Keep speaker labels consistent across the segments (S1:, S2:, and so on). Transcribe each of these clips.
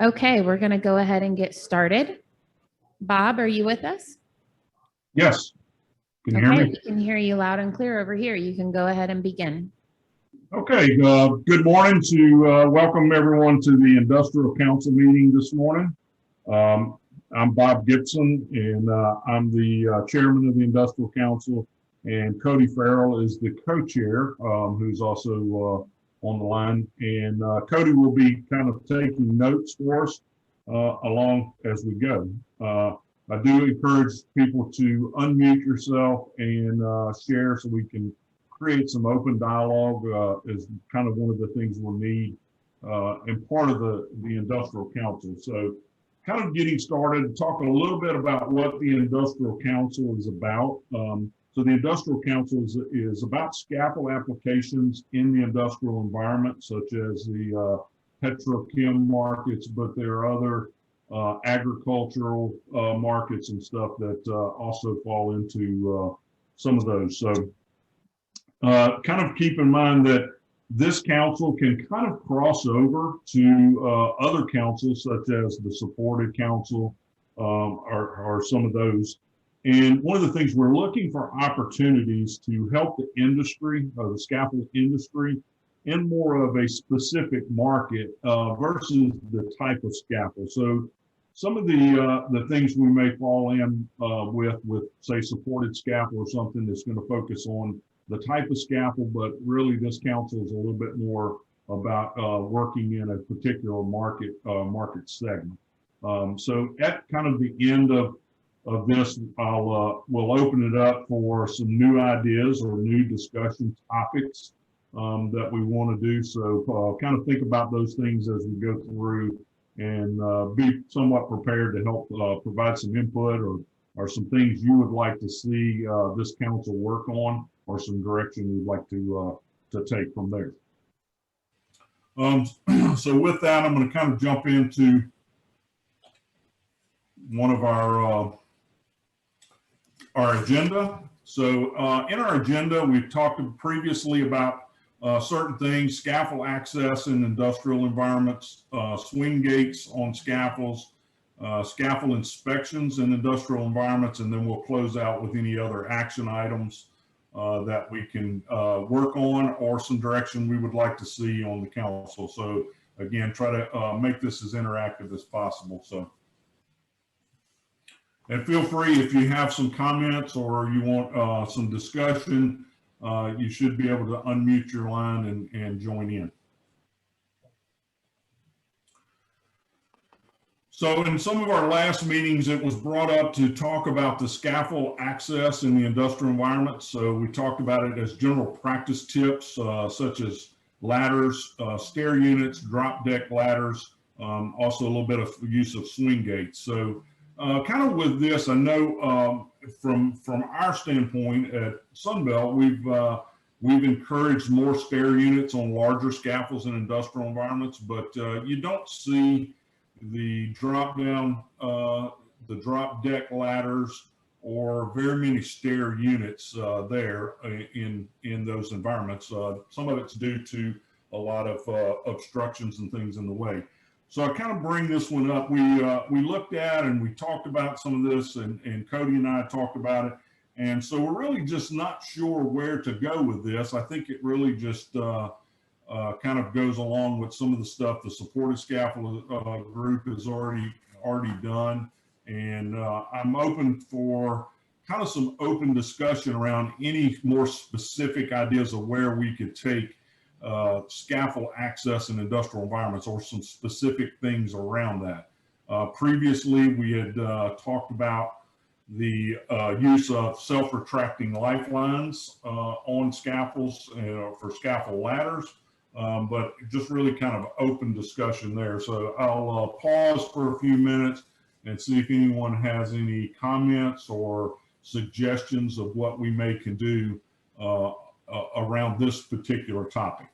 S1: Okay, we're going to go ahead and get started. Bob, are you with us?
S2: Yes. Can you hear me?
S1: We can hear you loud and clear over here. You can go ahead and begin.
S2: Okay, good morning to welcome everyone to the Industrial Council meeting this morning. I'm Bob Gibson, and I'm the chairman of the Industrial Council, and Cody Farrell is the co-chair, who's also on the line. And Cody will be kind of taking notes for us along as we go. I do encourage people to unmute yourself and share so we can create some open dialogue is kind of one of the things we'll need and part of the Industrial Council. So kind of getting started, talk a little bit about what the Industrial Council is about. So the Industrial Council is about scaffold applications in the industrial environment, such as the petrochem markets, but there are other agricultural markets and stuff that also fall into some of those. So kind of keep in mind that this council can kind of cross over to other councils, such as the supported council or some of those. And one of the things we're looking for opportunities to help the industry, the scaffold industry, in more of a specific market versus the type of scaffold. So some of the things we may fall in with say supported scaffold or something that's going to focus on the type of scaffold, but really this council is a little bit more about working in a particular market segment. So at kind of the end of this, we'll open it up for some new ideas or new discussion topics that we want to do. So kind of think about those things as we go through and be somewhat prepared to help provide some input or some things you would like to see this council work on, or some direction you'd like to take from there. So with that, I'm going to kind of jump into one of our agenda. So in our agenda, we've talked previously about certain things: scaffold access in industrial environments, swing gates on scaffolds, scaffold inspections in industrial environments, and then we'll close out with any other action items that we can work on, or some direction we would like to see on the council. So again, try to make this as interactive as possible. So, and feel free, if you have some comments or you want some discussion, you should be able to unmute your line and join in. So in some of our last meetings, it was brought up to talk about the scaffold access in the industrial environment. So we talked about it as general practice tips, such as ladders, stair units, drop deck ladders, also a little bit of use of swing gates. So kind of with this, I know from our standpoint at Sunbelt, we've encouraged more stair units on larger scaffolds in industrial environments, but you don't see the drop deck ladders or very many stair units there in those environments. Some of it's due to a lot of obstructions and things in the way. So I kind of bring this one up. We looked at and we talked about some of this, and Cody and I talked about it. And so we're really just not sure where to go with this. I think it really just kind of goes along with some of the stuff the supported scaffold group has already done. And I'm open for kind of some open discussion around any more specific ideas of where we could take scaffold access in industrial environments, or some specific things around that. Previously, we had talked about the use of self-retracting lifelines on scaffolds for scaffold ladders, but just really kind of open discussion there. So I'll pause for a few minutes and see if anyone has any comments or suggestions of what we can do around this particular topic.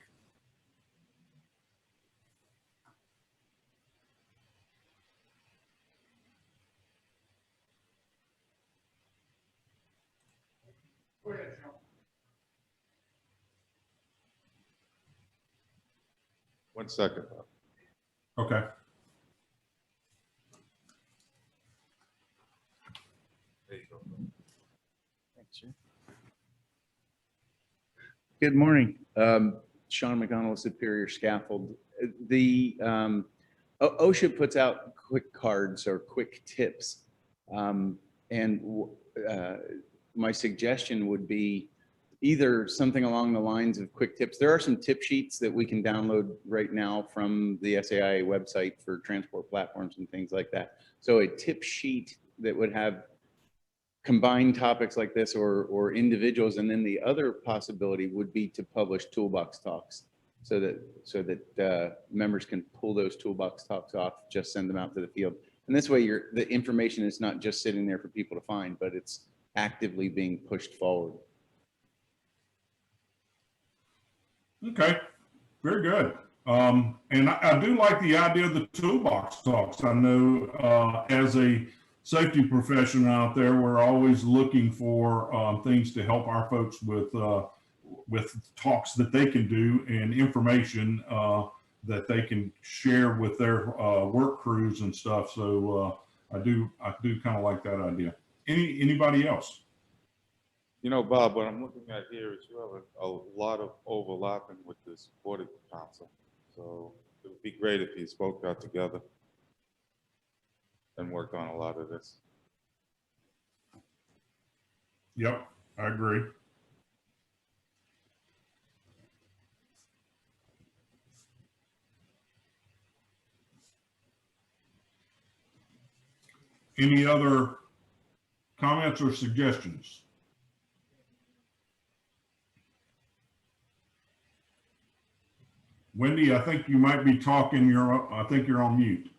S2: Go ahead, Sean.
S3: 1 second.
S2: Okay.
S3: Good morning. Sean McDonald, Superior Scaffold. The OSHA puts out quick cards or quick tips. My suggestion would be either something along the lines of quick tips. There are some tip sheets that we can download right now from the SAIA website for transport platforms and things like that. So a tip sheet that would have combined topics like this or individuals, and then the other possibility would be to publish toolbox talks so that members can pull those toolbox talks off, just send them out to the field. And this way the information is not just sitting there for people to find, but it's actively being pushed forward.
S2: Okay, very good. And I do like the idea of the toolbox talks. I know as a safety professional out there, we're always looking for things to help our folks with talks that they can do and information that they can share with their work crews and stuff. So I do kind of like that idea. Anybody else?
S4: You know, Bob, what I'm looking at here is you have a lot of overlapping with the supported council. So it would be great if you spoke out together and worked on a lot of this.
S2: Yep, I agree. Any other comments or suggestions? Wendy, I think you might be talking. I think you're on mute.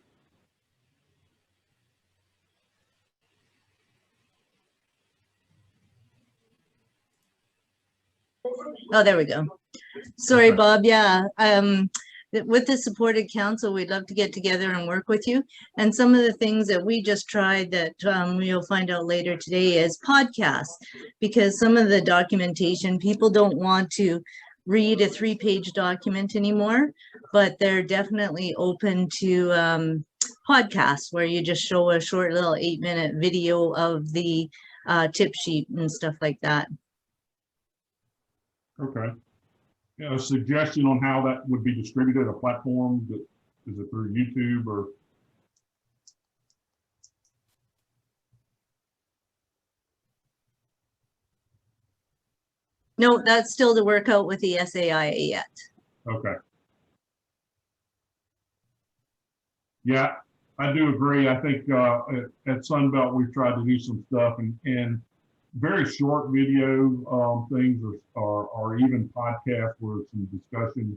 S5: Oh, there we go. Sorry,
S2: Okay.
S5: Bob. Yeah. With the supported council, we'd love to get together and work with you. And some of the things that we just tried that you'll find out later today is podcasts, because some of the documentation, people don't want to read a 3-page document anymore, but they're definitely open to podcasts where you just show a short little 8-minute video of the tip sheet and stuff like that.
S2: Okay. Yeah, a suggestion on how that would be distributed, a platform that is it through YouTube or?
S5: No, that's still to work out with the SAIA yet.
S2: Okay. Yeah, I do agree. I think at Sunbelt we've tried to do some stuff and very short video things or even podcasts where some discussion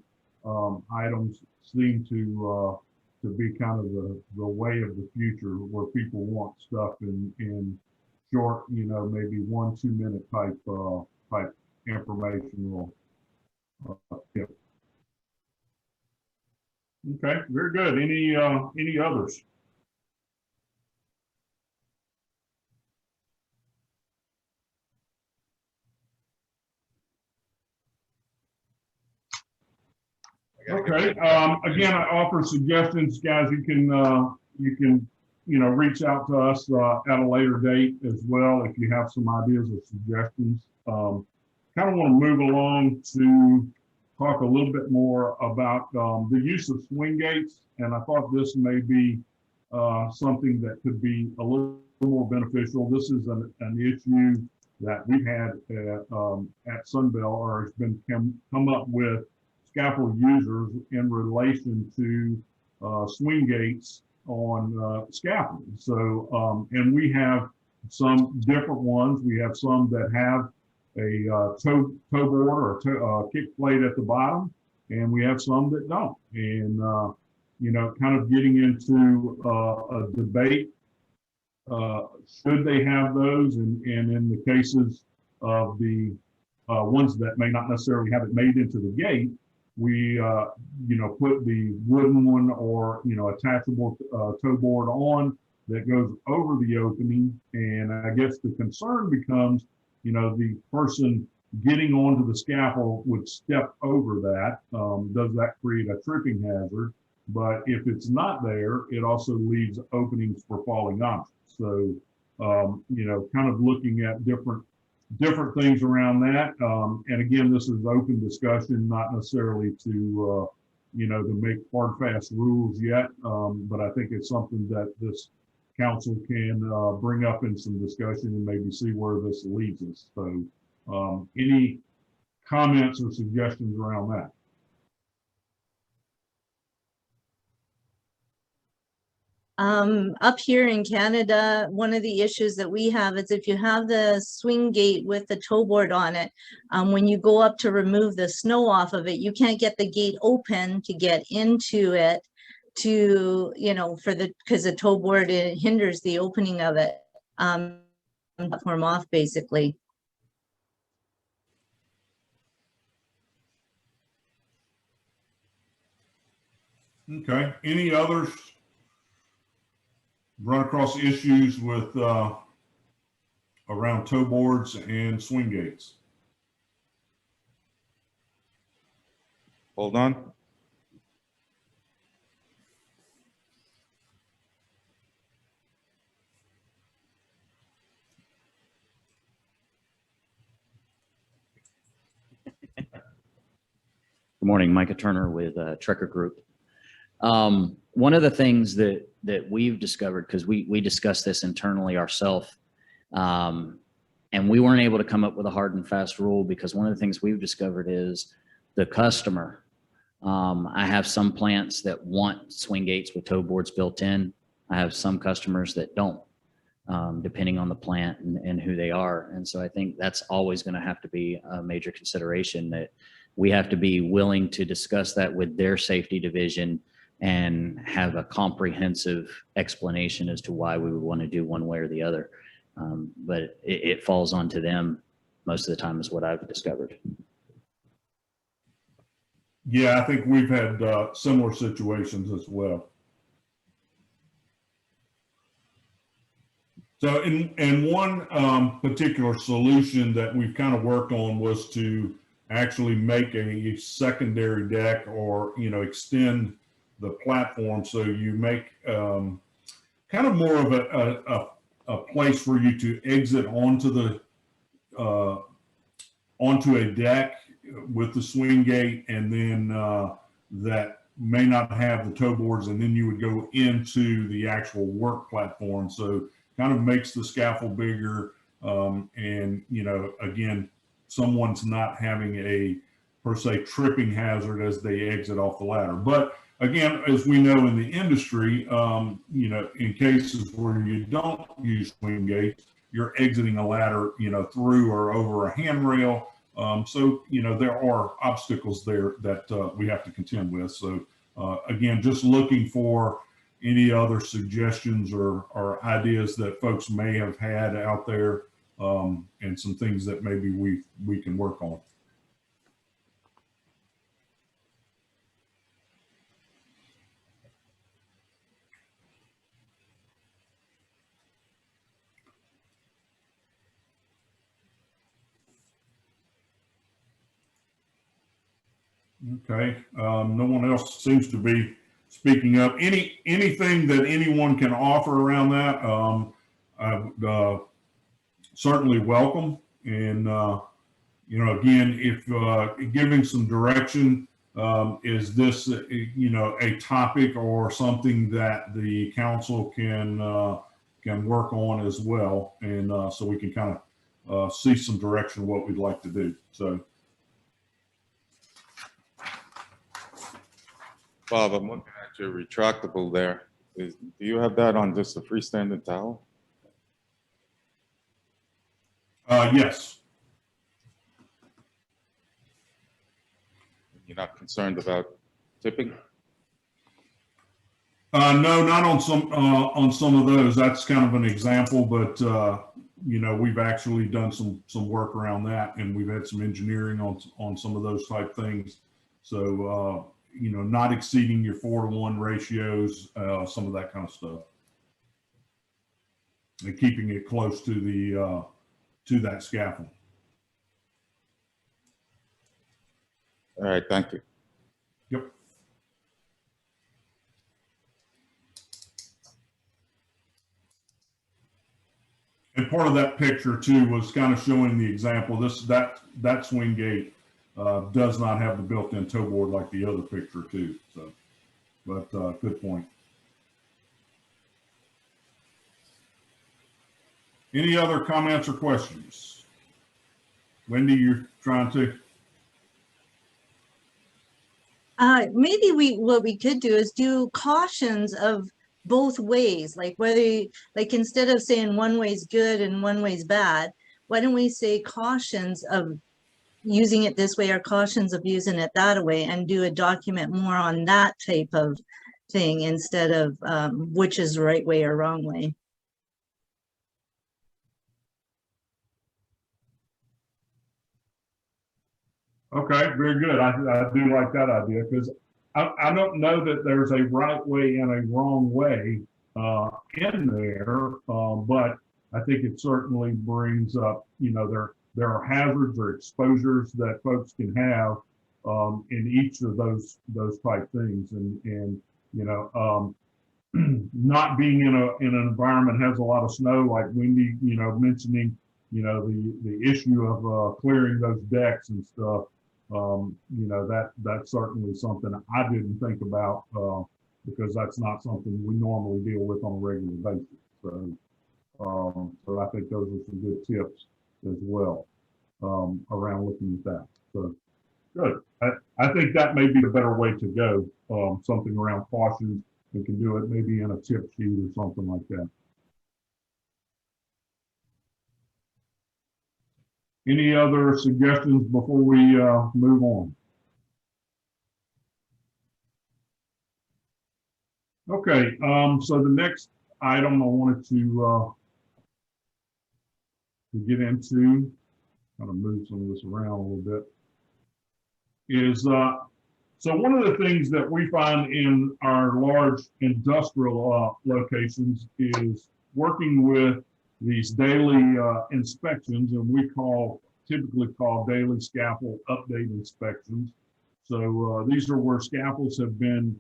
S2: items seem to be kind of the way of the future, where people want stuff in short, maybe 1-2 minute type information. Yeah. Okay, very good. Any others? Okay. Again, I offer suggestions, guys. You can reach out to us at a later date as well if you have some ideas or suggestions. Kind of want to move along to talk a little bit more about the use of swing gates, and I thought this may be something that could be a little more beneficial. This is an issue that we've had at Sunbelt, or it's been come up with Scaffold users in relation to swing gates on scaffold. So, and we have some different ones. We have some that have a toe board or kick plate at the bottom, and we have some that don't. And kind of getting into a debate, should they have those? And in the cases of the ones that may not necessarily have it made into the gate, we put the wooden one or attachable toe board on that goes over the opening. And I guess the concern becomes, the person getting onto the scaffold would step over that. Does that create a tripping hazard? But if it's not there, it also leaves openings for falling objects. So kind of looking at different different things around that. And again, this is open discussion, not necessarily to, to make hard, fast rules yet. But I think it's something that this council can bring up in some discussion and maybe see where this leads us. So any comments or suggestions around that?
S5: Up here in Canada, one of the issues that we have is if you have the swing gate with the tow board on it, when you go up to remove the snow off of it, you can't get the gate open to get into it to, because the tow board, it hinders the opening of it. Platform off basically.
S2: Okay, any others run across issues with around tow boards and swing gates?
S4: Hold on.
S6: Good morning, Micah Turner with Trekker Group. One of the things that we've discovered, because we discussed this internally ourselves, and we weren't able to come up with a hard and fast rule, because one of the things we've discovered is the customer. I have some plants that want swing gates with tow boards built in. I have some customers that don't, depending on the plant and who they are. And so I think that's always going to have to be a major consideration, that we have to be willing to discuss that with their safety division and have a comprehensive explanation as to why we would want to do one way or the other. But it falls onto them most of the time, is what I've discovered.
S2: Yeah, I think we've had similar situations as well. So in one particular solution that we've kind of worked on was to actually make a secondary deck, or extend the platform, so you make kind of more of a place for you to exit onto the onto a deck with the swing gate, and then that may not have the tow boards, and then you would go into the actual work platform. So kind of makes the scaffold bigger, and again, someone's not having a per se tripping hazard as they exit off the ladder. But again, as we know in the industry, in cases where you don't use swing gates, you're exiting a ladder, through or over a handrail. So there are obstacles there that we have to contend with. So again, just looking for any other suggestions or ideas that folks may have had out there, and some things that maybe we can work on. Okay, no one else seems to be speaking up. Anything that anyone can offer around that, I would certainly welcome. And again, if giving some direction, is this a topic or something that the council can work on as well, and so we can kind of see some direction of what we'd like to do. So.
S4: Bob, I'm looking at your retractable there. Do you have that on just a freestanding towel?
S2: Yes.
S4: You're not concerned about tipping?
S2: No, not on some of those. That's kind of an example, but we've actually done some work around that, and we've had some engineering on some of those type things. So not exceeding your 4-to-1 ratios, some of that kind of stuff, and keeping it close to the to that scaffold.
S4: All right, thank you.
S2: Yep. And part of that picture too was kind of showing the example. That swing gate does not have the built-in toe board like the other picture too. So, but good point. Any other comments or questions? Wendy, you're trying to.
S5: Maybe what we could do is do cautions of both ways, like like instead of saying one way's good and one way's bad, why don't we say cautions of using it this way or cautions of using it that way, and do a document more on that type of thing instead of which is the right way or wrong way.
S2: Okay, very good. I do like that idea, because I don't know that there's a right way and a wrong way in there, but I think it certainly brings up, there are hazards or exposures that folks can have in each of those type things, and not being in an environment has a lot of snow, like Wendy, mentioning, the issue of clearing those decks and stuff. That's certainly something I didn't think about because that's not something we normally deal with on a regular basis. So I think those are some good tips as well around looking at that. So good. I think that may be the better way to go. Something around cautions. We can do it maybe in a tip sheet or something like that. Any other suggestions before we move on? Okay, so the next item I wanted to get into, kind of move some of this around a little bit, is so one of the things that we find in our large industrial locations is working with these daily inspections, and we typically call daily scaffold update inspections. So these are where scaffolds have been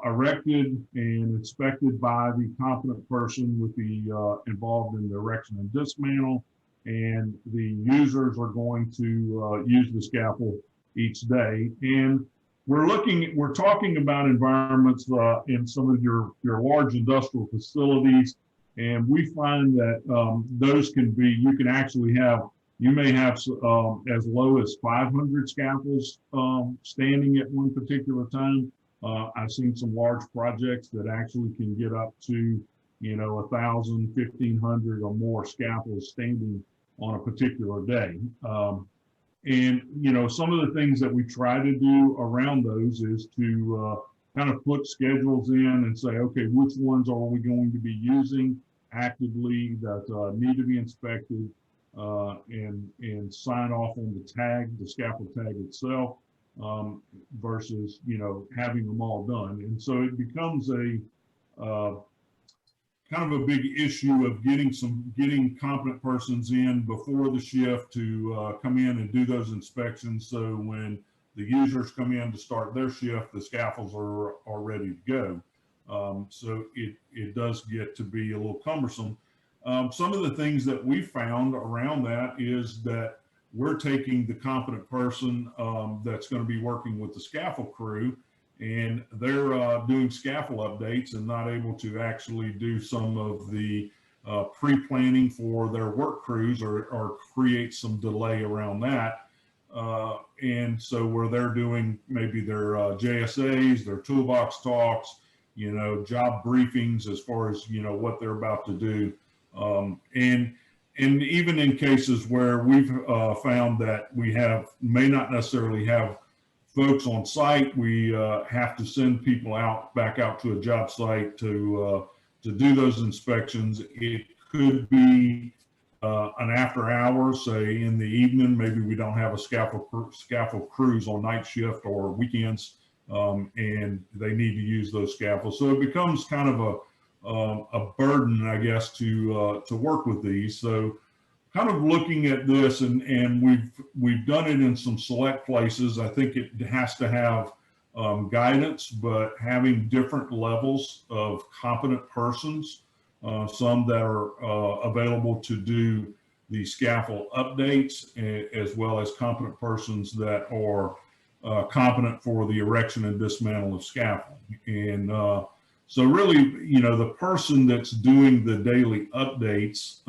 S2: erected and inspected by the competent person with the involved in the erection and dismantle, and the users are going to use the scaffold each day. And we're talking about environments in some of your large industrial facilities. And we find that those can be, you may have as low as 500 scaffolds standing at one particular time. I've seen some large projects that actually can get up to, 1,000, 1,500 or more scaffolds standing on a particular day. And, some of the things that we try to do around those is to kind of put schedules in and say, okay, which ones are we going to be using actively that need to be inspected and sign off on the tag, the scaffold tag itself, versus, having them all done. And so it becomes a kind of a big issue of getting competent persons in before the shift to come in and do those inspections. So when the users come in to start their shift, the scaffolds are ready to go. So it does get to be a little cumbersome. Some of the things that we found around that is that we're taking the competent person that's going to be working with the scaffold crew, and they're doing scaffold updates and not able to actually do some of the pre-planning for their work crews or create some delay around that. And so where they're doing maybe their JSAs, their toolbox talks, job briefings as far as, what they're about to do. And even in cases where we've found that we may not necessarily have folks on site, we have to send people back out to a job site to do those inspections. It could be an after hours, say in the evening. Maybe we don't have a scaffold crews on night shift or weekends, and they need to use those scaffolds. So it becomes kind of a burden, I guess, to work with these. So kind of looking at this, and we've done it in some select places. I think it has to have guidance, but having different levels of competent persons some that are available to do the scaffold updates, as well as competent persons that are competent for the erection and dismantle of scaffold. And so really, you know, the person that's doing the daily updates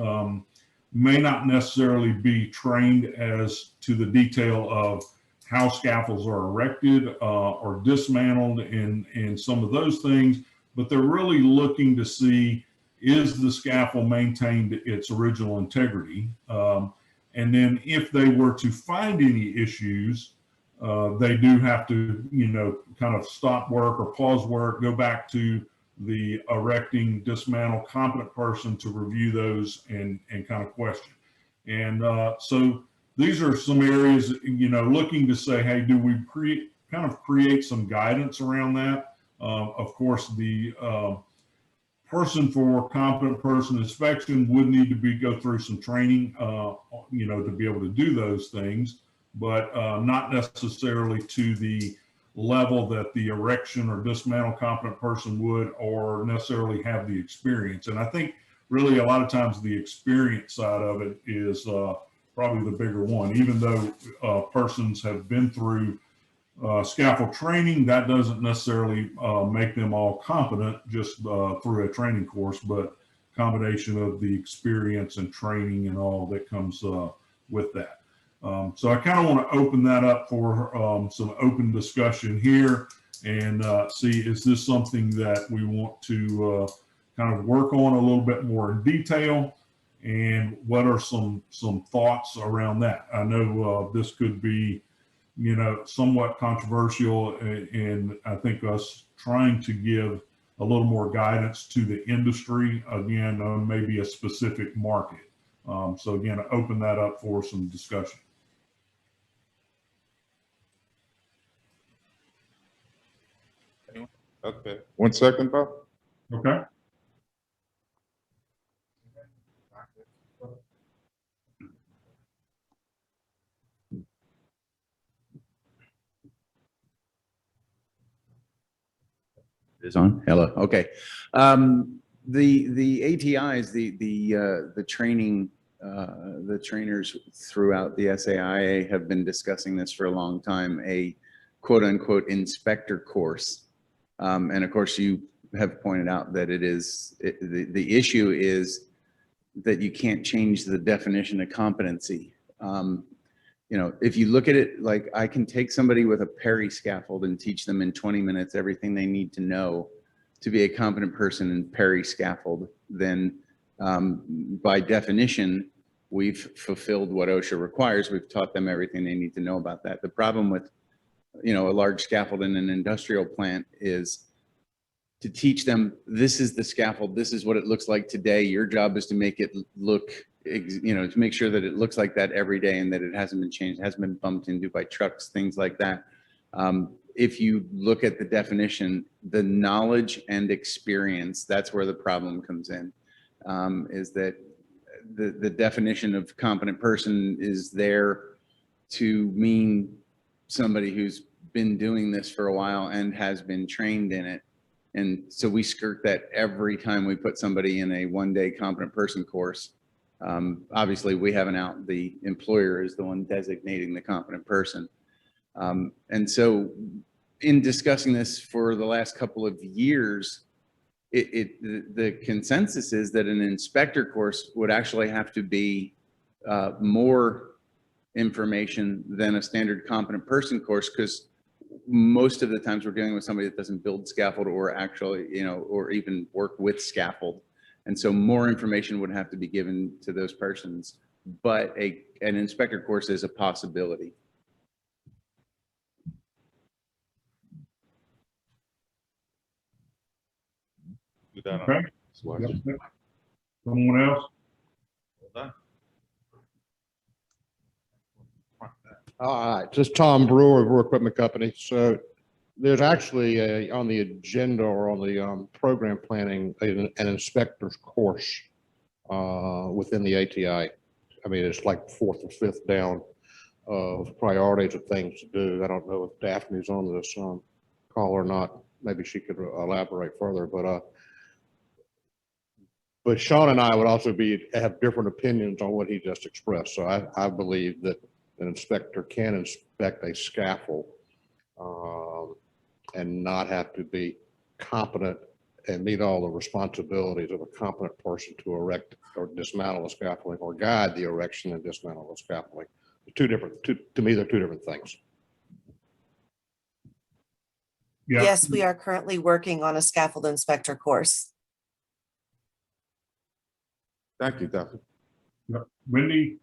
S2: may not necessarily be trained as to the detail of how scaffolds are erected or dismantled and some of those things, but they're really looking to see, is the scaffold maintained its original integrity? And then if they were to find any issues, they do have to, you know, kind of stop work or pause work, go back to the erecting, dismantle competent person to review those and kind of question. And so these are some areas, you know, looking to say, hey, do we create some guidance around that? Of course, the person for competent person inspection would need to go through some training, you know, to be able to do those things, but not necessarily to the level that the erection or dismantle competent person would, or necessarily have the experience. And I think really a lot of times the experience side of it is probably the bigger one. Even though persons have been through scaffold training, that doesn't necessarily make them all competent just through a training course, but combination of the experience and training and all that comes with that. So I kind of want to open that up for some open discussion here and see, is this something that we want to kind of work on a little bit more in detail, and what are some thoughts around that? I know this could be, you know, somewhat controversial, and I think us trying to give a little more guidance to the industry, again, on maybe a specific market. So again, I open that up for some discussion.
S4: Okay, 1 second, Bob.
S2: Okay.
S3: Is on. Hello. Okay. The ATIs, the training, the trainers throughout the SAIA have been discussing this for a long time, a quote unquote inspector course. And of course you have pointed out that it is, the issue is that you can't change the definition of competency. You know, if you look at it, like I can take somebody with a Perry scaffold and teach them in 20 minutes everything they need to know to be a competent person in Perry scaffold, then by definition, we've fulfilled what OSHA requires. We've taught them everything they need to know about that. The problem with, you know, a large scaffold in an industrial plant is to teach them, this is the scaffold, this is what it looks like today. Your job is to make it look, you know, to make sure that it looks like that every day and that it hasn't been changed, hasn't been bumped into by trucks, things like that. If you look at the definition, the knowledge and experience, that's where the problem comes in, is that the definition of competent person is there to mean somebody who's been doing this for a while and has been trained in it. And so we skirt that every time we put somebody in a one-day competent person course. Obviously we have an out, the employer is the one designating the competent person. And so in discussing this for the last couple of years, the consensus is that an inspector course would actually have to be more information than a standard competent person course, because most of the times we're dealing with somebody that doesn't build scaffold or actually, you know, or even work with scaffold. And so more information would have to be given to those persons, but an inspector course is a possibility.
S4: Do that
S2: Okay.
S4: on Swatch.
S2: Yep. Someone else?
S4: Well done.
S7: All right, just Tom Brewer, Brewer Equipment Company. So there's actually on the agenda or on the program planning, an inspector's course within the ATI. I mean, it's like fourth or fifth down of priorities of things to do. I don't know if Daphne's on this call or not. Maybe she could elaborate further, but But Sean and I would also have different opinions on what he just expressed. So I believe that an inspector can inspect a scaffold and not have to be competent and meet all the responsibilities of a competent person to erect or dismantle the scaffolding or guide the erection and dismantle the scaffolding. To me, they're two different things.
S2: Yeah.
S8: Yes, we are currently working on a scaffold inspector course.
S4: Thank you, Duffy.
S2: Wendy?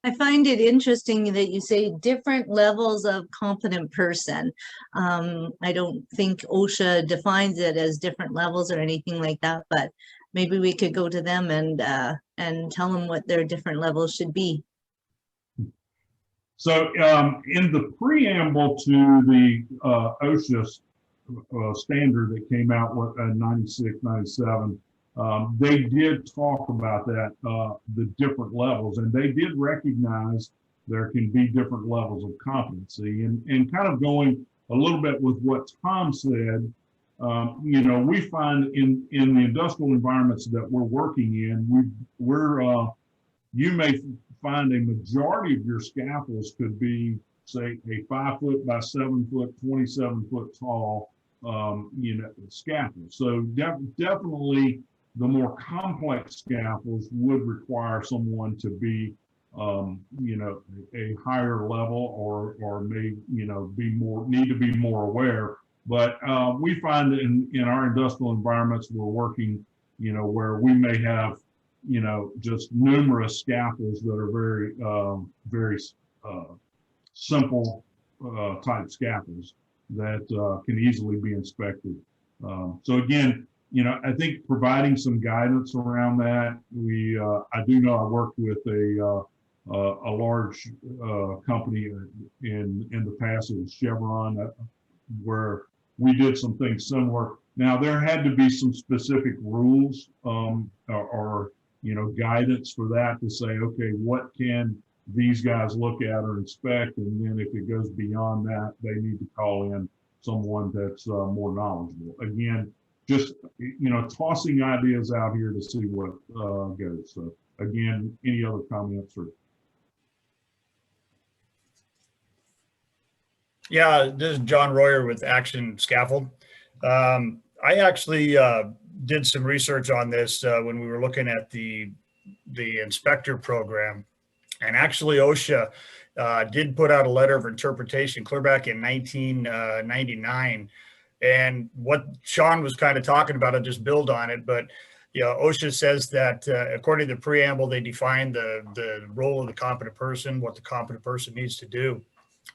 S5: I find it interesting that you say different levels of competent person. I don't think OSHA defines it as different levels or anything like that, but maybe we could go to them and tell them what their different levels should be.
S2: So in the preamble to the OSHA standard that came out in 96, 97, they did talk about that, the different levels, and they did recognize there can be different levels of competency. And kind of going a little bit with what Tom said, you know, we find in the industrial environments that we're working in, you may find a majority of your scaffolds could be, say, a 5 foot by 7 foot, 27 foot tall, you know, scaffold. So definitely the more complex scaffolds would require someone to be, you know, a higher level or may, you know, need to be more aware. But we find that in our industrial environments, we're working, you know, where we may have, you know, just numerous scaffolds that are very simple type scaffolds that can easily be inspected. So again, you know, I think providing some guidance around that. I do know I worked with a large company in the past, it was Chevron, where we did some things similar. Now there had to be some specific rules or you know, guidance for that to say, okay, what can these guys look at or inspect? And then if it goes beyond that, they need to call in someone that's more knowledgeable. Again, just, you know, tossing ideas out here to see what goes. So again, any other comments or?
S9: Yeah, this is John Royer with Action Scaffold. I actually did some research on this when we were looking at the inspector program. And actually OSHA did put out a letter of interpretation clear back in 1999. And what Sean was kind of talking about, I'll just build on it. But you know, OSHA says that according to the preamble, they define the role of the competent person, what the competent person needs to do.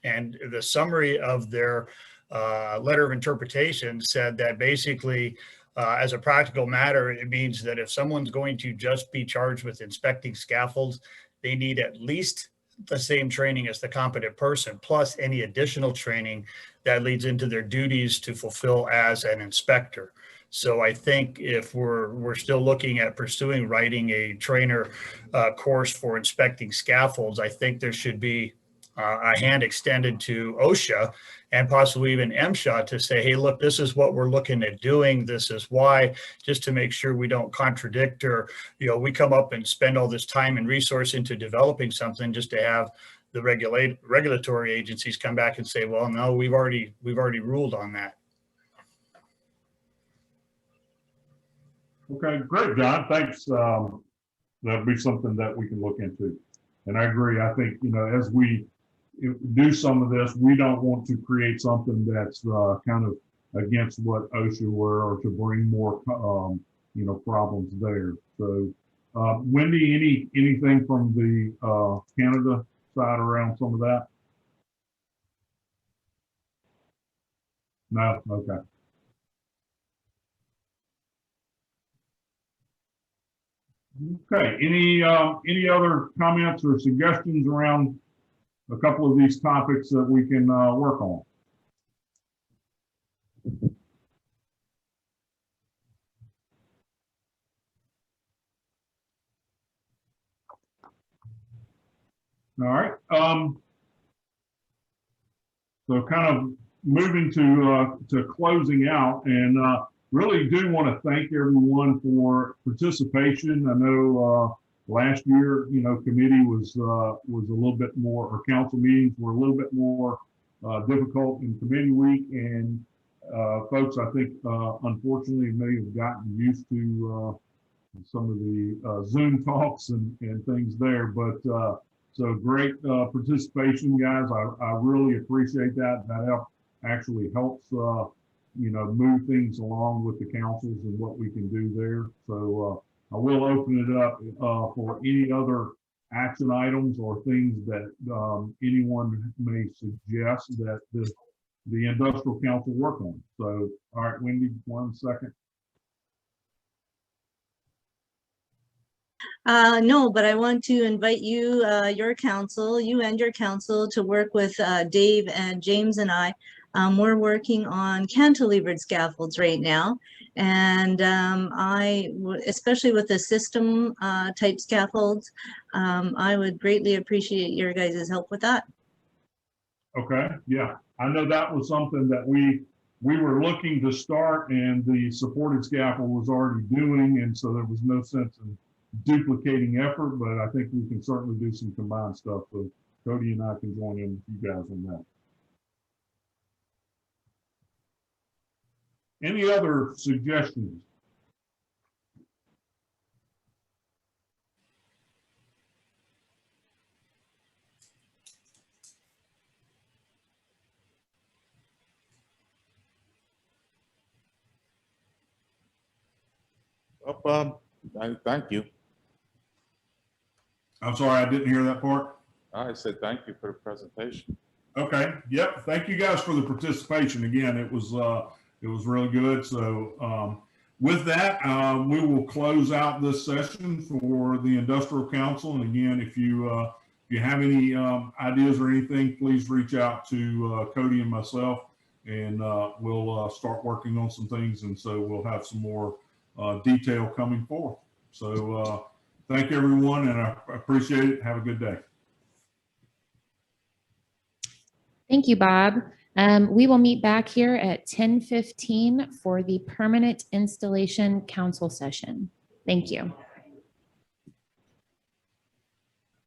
S9: And the summary of their letter of interpretation said that basically, as a practical matter, it means that if someone's going to just be charged with inspecting scaffolds, they need at least the same training as the competent person, plus any additional training that leads into their duties to fulfill as an inspector. So I think if we're still looking at pursuing writing a trainer course for inspecting scaffolds, I think there should be a hand extended to OSHA and possibly even MSHA to say, hey, look, this is what we're looking at doing. This is why, just to make sure we don't contradict or, you know, we come up and spend all this time and resource into developing something just to have the regulatory agencies come back and say, well, no, we've already ruled on that.
S2: Okay, great, John. Thanks. That'll be something that we can look into. And I agree. I think, you know, as we do some of this, we don't want to create something that's kind of against what OSHA were or to bring more, you know, problems there. So, Wendy, anything from the Canada side around some of that? No? Okay. Okay, any other comments or suggestions around a couple of these topics that we can work on? All right. So kind of moving to closing out, and really do want to thank everyone for participation. I know last year, committee was a little bit more, or council meetings were a little bit more difficult in committee week, and folks, I think unfortunately may have gotten used to some of the Zoom talks and things there, but so great participation, guys. I really appreciate that. That actually helps move things along with the councils and what we can do there. So I will open it up for any other action items or things that anyone may suggest that the industrial council work on. So, all right, Wendy, 1 second.
S5: No, but I want to invite you, you and your council to work with Dave and James and I. We're working on cantilevered scaffolds right now. And especially with the system type scaffolds, I would greatly appreciate your guys' help with that.
S2: Okay, yeah. I know that was something that we were looking to start, and the supported scaffold was already doing, and so there was no sense in duplicating effort, but I think we can certainly do some combined stuff. So Cody and I can join in with you guys on that. Any other suggestions?
S4: Thank you.
S2: I'm sorry, I didn't hear that part.
S4: I said thank you for the presentation.
S2: Okay. Yep. Thank you guys for the participation. Again, it was really good. So with that, we will close out this session for the Industrial Council. And again, if you have any ideas or anything, please reach out to Cody and myself, and we'll start working on some things. And so we'll have some more detail coming forth. So thank you, everyone, and I appreciate it. Have a good day.
S1: Thank you, Bob. We will meet back here at 10:15 for the permanent installation council session. Thank you.